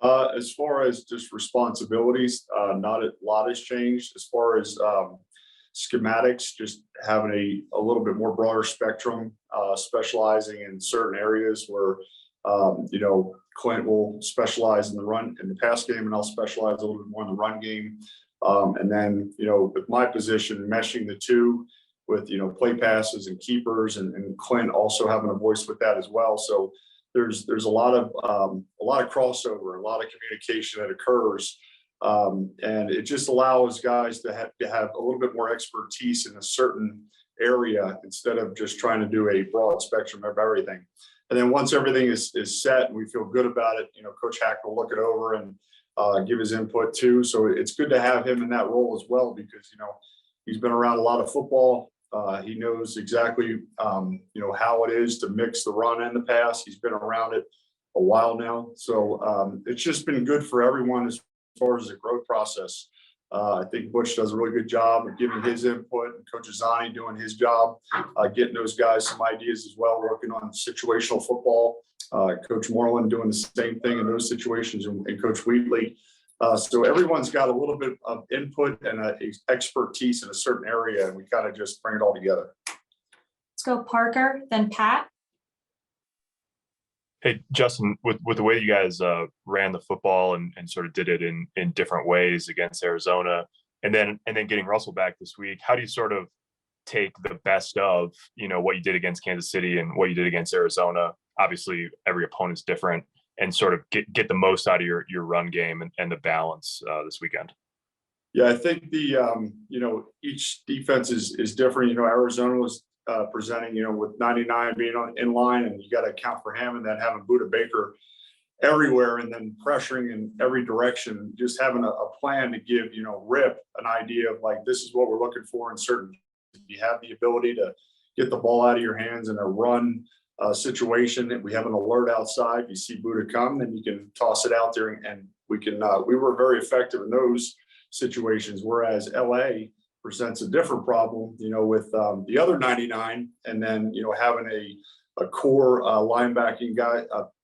As far as just responsibilities, not a lot has changed. As far as schematics, just having a little bit more broader spectrum, specializing in certain areas where, Clint will specialize in the pass game, and I'll specialize a little bit more in the run game. And then, with my position, meshing the two with, play passes and keepers, and Clint also having a voice with that as well. So there's a lot of crossover, a lot of communication that occurs. And it just allows guys to have a little bit more expertise in a certain area instead of just trying to do a broad spectrum of everything. And then once everything is set and we feel good about it, Coach Hack will look it over and give his input too. So it's good to have him in that role as well, because, he's been around a lot of football. He knows exactly, how it is to mix the run and the pass. He's been around it a while now. So it's just been good for everyone as far as the growth process. I think Butch does a really good job of giving his input, and Coach Azani doing his job, getting those guys some ideas as well, working on situational football. Coach Moreland doing the same thing in those situations, and Coach Wheatley. So everyone's got a little bit of input and expertise in a certain area, and we kind of just bring it all together. Let's go Parker, then Pat. Hey, Justin, with the way you guys ran the football and sort of did it in different ways against Arizona, and then getting Russell back this week, how do you sort of take the best of, what you did against Kansas City and what you did against Arizona? Obviously, every opponent's different, and sort of get the most out of your run game and the balance this weekend. Yeah, I think each defense is different. Arizona was presenting, with 99 being in line, and you got to account for him, and then having Buda Baker everywhere, and then pressuring in every direction, just having a plan to give, Rip an idea of like, this is what we're looking for in certain. You have the ability to get the ball out of your hands in a run situation. If we have an alert outside, you see Buda come, then you can toss it out there, and we were very effective in those situations, whereas LA presents a different problem, with the other 99, and then, having a core linebacking guy.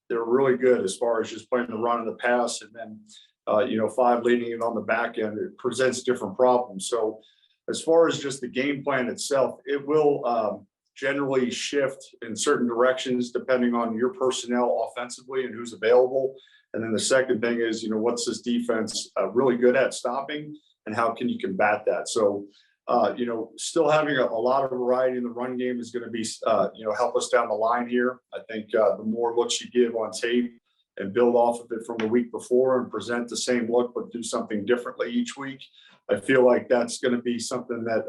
They're really good as far as just playing the run and the pass, and then, 5 leading it on the back end. It presents different problems. So as far as just the game plan itself, it will generally shift in certain directions depending on your personnel offensively and who's available. And then the second thing is, what's this defense really good at stopping, and how can you combat that? So, still having a lot of variety in the run game is going to be, help us down the line here. I think the more looks you give on tape and build off of it from the week before and present the same look, but do something differently each week, I feel like that's going to be something that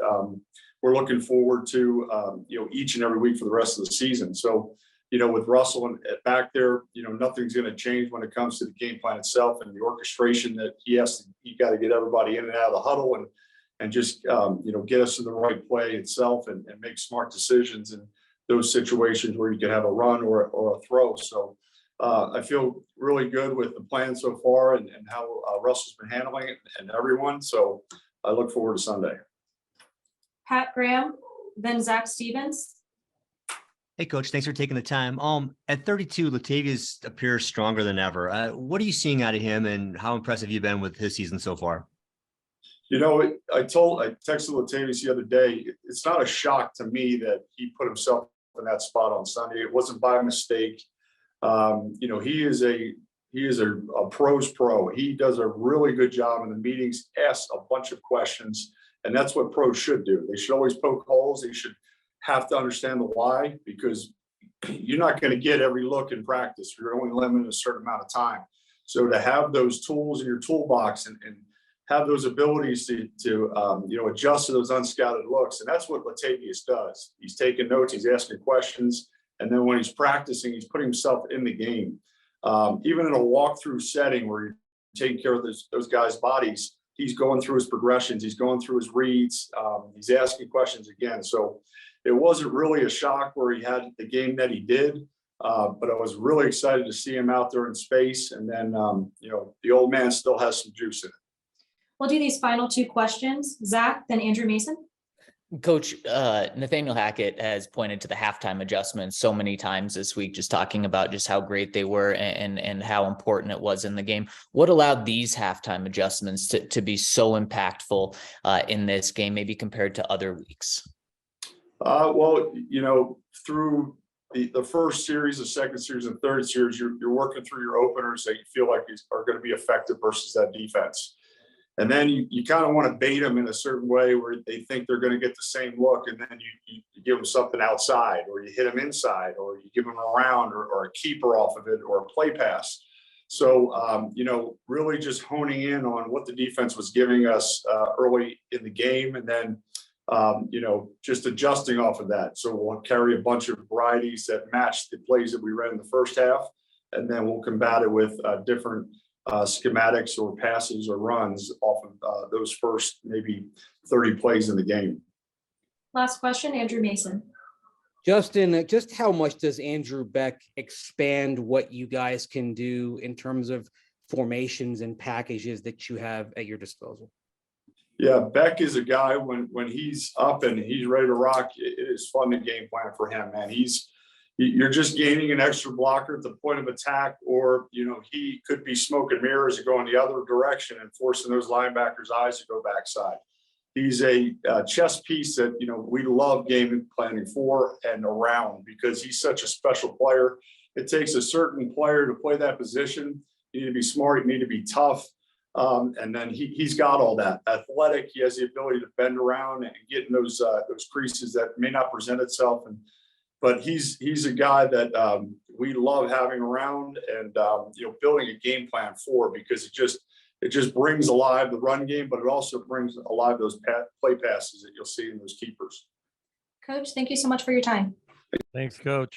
we're looking forward to, each and every week for the rest of the season. So, with Russell and back there, nothing's going to change when it comes to the game plan itself and the orchestration that you got to get everybody in and out of the huddle and just, get us in the right play itself and make smart decisions in those situations where you can have a run or a throw. So I feel really good with the plan so far and how Russell's been handling it and everyone. So I look forward to Sunday. Pat Graham, then Zach Stevens. Hey, Coach, thanks for taking the time. At 32, Latavius appears stronger than ever. What are you seeing out of him, and how impressive have you been with his season so far? I texted Latavius the other day. It's not a shock to me that he put himself in that spot on Sunday. It wasn't by mistake. He is a pro's pro. He does a really good job in the meetings, asks a bunch of questions, and that's what pros should do. They should always poke holes. They should have to understand the why, because you're not going to get every look in practice. You're only limited a certain amount of time. So to have those tools in your toolbox and have those abilities to adjust to those unscouted looks, and that's what Latavius does. He's taking notes, he's asking questions, and then when he's practicing, he's putting himself in the game. Even in a walkthrough setting where you're taking care of those guys' bodies, he's going through his progressions, he's going through his reads, he's asking questions again. So it wasn't really a shock where he had the game that he did, but I was really excited to see him out there in space. And then, the old man still has some juice in it. We'll do these final 2 questions. Zach, then Andrew Mason. Coach, Nathaniel Hackett has pointed to the halftime adjustments so many times this week, just talking about just how great they were and how important it was in the game. What allowed these halftime adjustments to be so impactful in this game, maybe compared to other weeks? Well, through the first series, the second series, and third series, you're working through your openers that you feel like are going to be effective versus that defense. And then you kind of want to bait them in a certain way where they think they're going to get the same look. And then you give them something outside, or you hit them inside, or you give them a round or a keeper off of it, or a play pass. So, really just honing in on what the defense was giving us early in the game. And then, just adjusting off of that. So we'll carry a bunch of varieties that match the plays that we ran in the first half. And then we'll combat it with different schematics or passes or runs off of those first maybe 30 plays in the game. Last question, Andrew Mason. Justin, just how much does Andrew Beck expand what you guys can do in terms of formations and packages that you have at your disposal? Yeah, Beck is a guy when he's up and he's ready to rock, it is fun to game plan for him, man. You're just gaining an extra blocker at the point of attack, or, he could be smoke and mirrors and going the other direction and forcing those linebackers' eyes to go backside. He's a chess piece that, we love game planning for and around, because he's such a special player. It takes a certain player to play that position. You need to be smart, you need to be tough. And then he's got all that. Athletic, he has the ability to bend around and get in those creases that may not present itself. But he's a guy that we love having around and building a game plan for, because it just brings alive the run game, but it also brings alive those play passes that you'll see in those keepers. Coach, thank you so much for your time. Thanks, Coach.